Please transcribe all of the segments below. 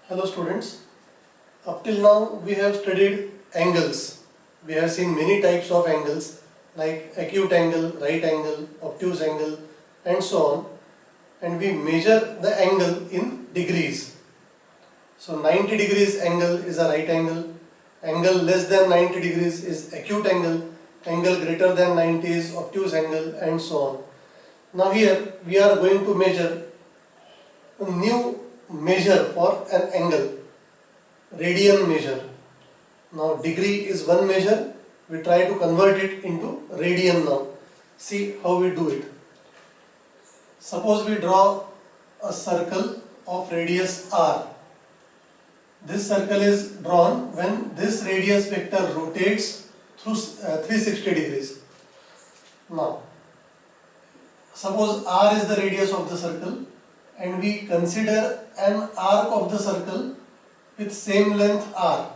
Hello students, up till now we have studied angles. We have seen many types of angles like acute angle, right angle, obtuse angle and so on, and we measure the angle in degrees. So 90 degrees angle is a right angle less than 90 degrees is acute angle greater than 90 is obtuse angle and so on. Now here we are going to measure a new measure for an angle, radian measure. Now degree is one measure, we try to convert it into radian now. See how we do it. Suppose we draw a circle of radius r. This circle is drawn when this radius vector rotates through 360 degrees. Now, suppose r is the radius of the circle and we consider an arc of the circle with same length r.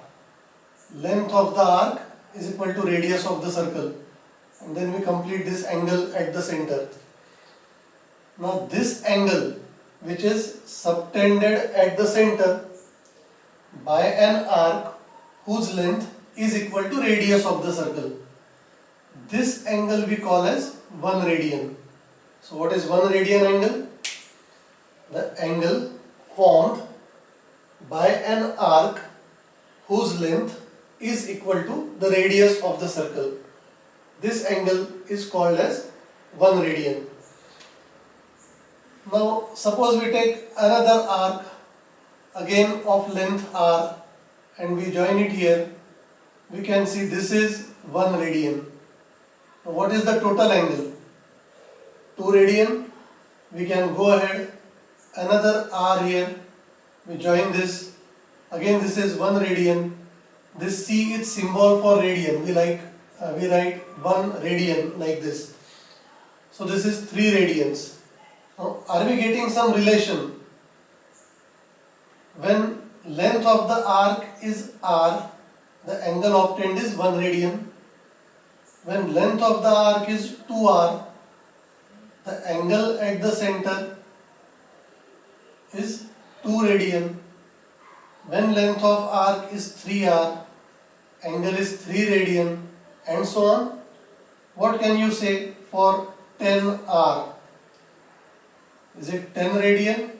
Length of the arc is equal to radius of the circle, and then we complete this angle at the center. Now this angle which is subtended at the center by an arc whose length is equal to radius of the circle, this angle we call as 1 radian. So what is 1 radian angle? The angle formed by an arc whose length is equal to the radius of the circle. This angle is called as 1 radian. Now suppose we take another arc again of length r and we join it here. We can see this is 1 radian. Now what is the total angle? 2 radian. We can go ahead, another r here, we join this, again this is 1 radian. This C is symbol for radian, we write 1 radian like this. So this is 3 radians. Now are we getting some relation? When length of the arc is r, the angle obtained is 1 radian. When length of the arc is 2r, the angle at the center is 2 radian. When length of arc is 3r, angle is 3 radian, and so on. What can you say for 10r? Is it 10 radian?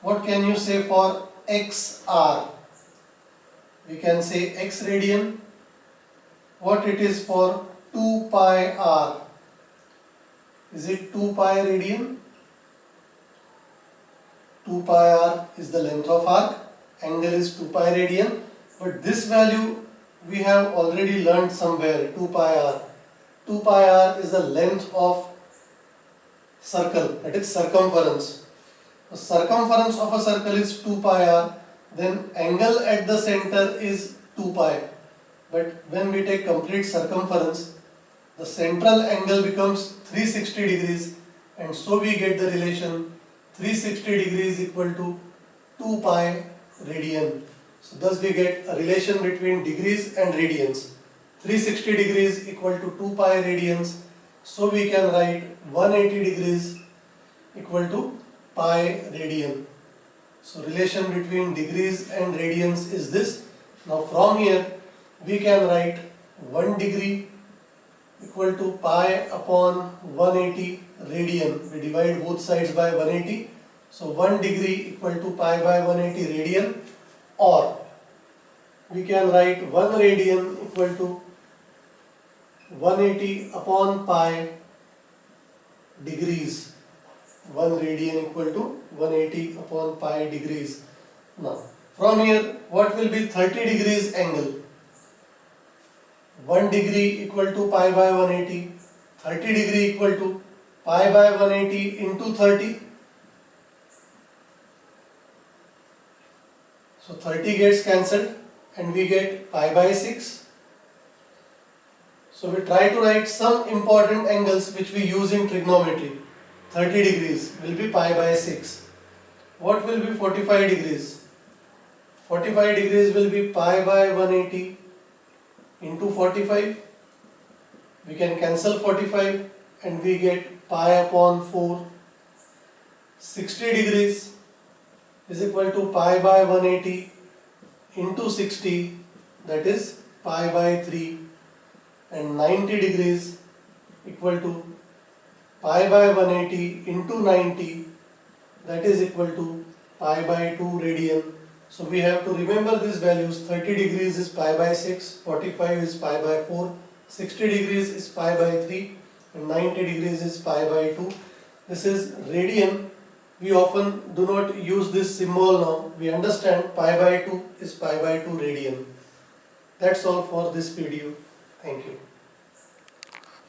What can you say for xr? We can say x radian. What it is for 2 pi r? Is it 2 pi radian? 2 pi r is the length of arc, angle is 2 pi radian, but this value we have already learned somewhere, 2 pi r. 2 pi r is the length of circle, that is circumference. The circumference of a circle is 2 pi r, then angle at the center is 2 pi. But when we take complete circumference, the central angle becomes 360 degrees, and so we get the relation 360 degrees equal to 2 pi radian. So thus we get a relation between degrees and radians. 360 degrees equal to 2 pi radians. So we can write 180 degrees equal to pi radian. So relation between degrees and radians is this. Now from here we can write 1 degree equal to pi upon 180 radian. We divide both sides by 180. So 1 degree equal to pi by 180 radian, or we can write 1 radian equal to 180 upon pi degrees. 1 radian equal to 180 upon pi degrees. Now from here what will be 30 degrees angle? 1 degree equal to pi by 180, 30 degree equal to pi by 180 into 30. So 30 gets cancelled and we get pi by 6. So we try to write some important angles which we use in trigonometry. 30 degrees will be pi by 6. What will be 45 degrees? 45 degrees will be pi by 180 into 45. We can cancel 45 and we get pi upon 4. 60 degrees is equal to pi by 180 into 60, that is pi by 3, and 90 degrees equal to pi by 180 into 90, that is equal to pi by 2 radian. So we have to remember these values. 30 degrees is pi by 6, 45 is pi by 4, 60 degrees is pi by 3, and 90 degrees is pi by 2. This is radian. We often do not use this symbol now. We understand pi by 2 is pi by 2 radian. That's all for this video. Thank you.